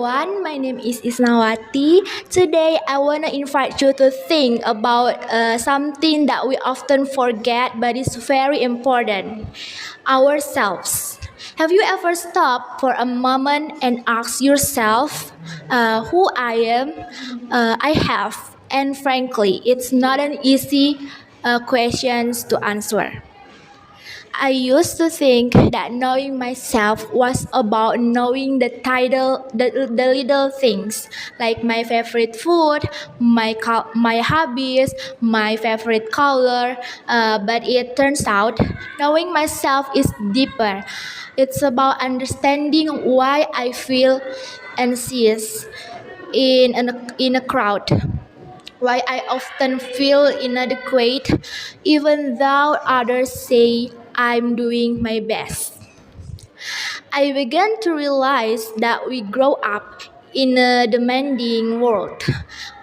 everyone, my name is Isnawati. Today I want to invite you to think about something that we often forget but is very important, ourselves. Have you ever stopped for a moment and asked yourself who I am? I have, and frankly, it's not an easy question to answer. I used to think that knowing myself was about knowing the little things like my favorite food, my hobbies, my favorite color. But it turns out knowing myself is deeper. It's about understanding why I feel anxious in a crowd, why I often feel inadequate even though others say I'm doing my best. I began to realize that we grow up in a demanding world,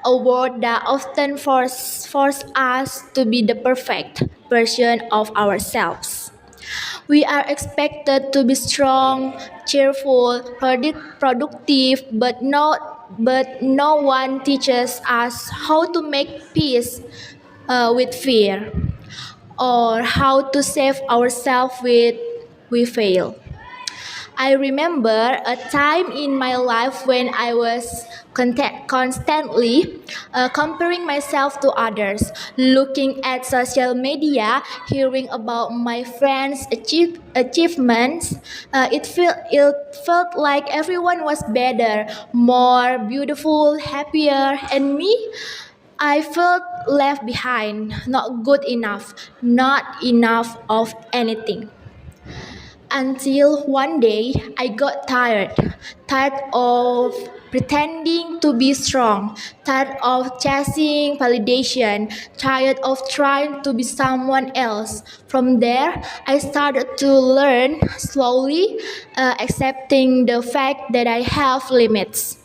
a world that often force us to be the perfect version of ourselves. We are expected to be strong, cheerful, productive, but no one teaches us how to make peace with fear or how to save ourselves with we fail. I remember a time in my life when I was constantly comparing myself to others, looking at social media, hearing about my friends' achievements. It felt like everyone was better, more beautiful, happier, and me. I felt left behind, not good enough, not enough of anything. Until one day I got tired of pretending to be strong, tired of chasing validation, tired of trying to be someone else. From there, I started to learn slowly, accepting the fact that I have limits.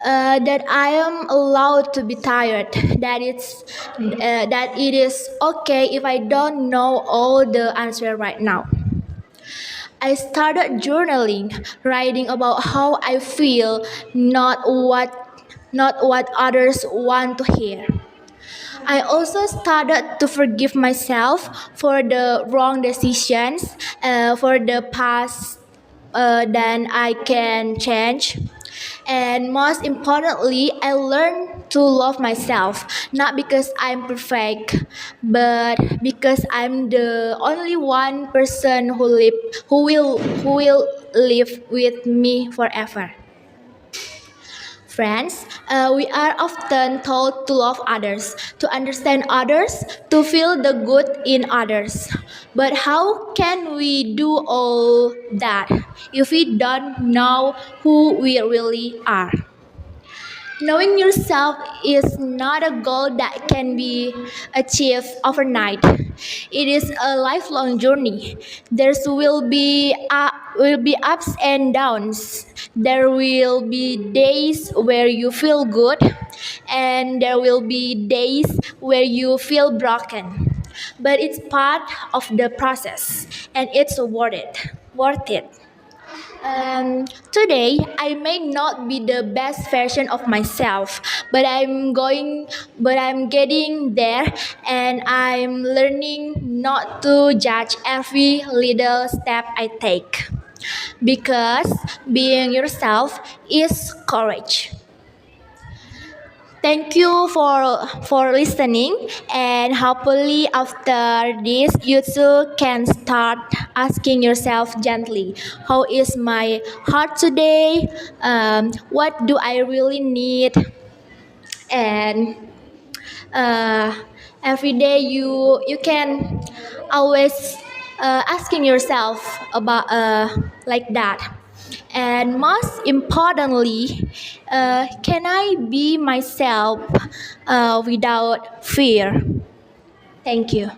That I am allowed to be tired. That it is okay if I don't know all the answer right now. I started journaling, writing about how I feel, not what others want to hear. I also started to forgive myself for the wrong decisions, for the past that I can change. And most importantly, I learned to love myself, not because I'm perfect, but because I'm the only one person who will live with me forever. Friends, we are often told to love others, to understand others, to feel the good in others. But how can we do all that if we don't know who we really are? Knowing yourself is not a goal that can be achieved overnight. It is a lifelong journey. There will be ups and downs. There will be days where you feel good, and there will be days where you feel broken. But it's part of the process, and it's worth it. Worth it. Today, I may not be the best version of myself, but I'm getting there, and I'm learning not to judge every little step I take. Because being yourself is courage. Thank you for listening, and hopefully after this you too can start asking yourself gently, how is my heart today? What do I really need? And uh, every day you can always asking yourself about like that. And most importantly, can I be myself without fear? Thank you.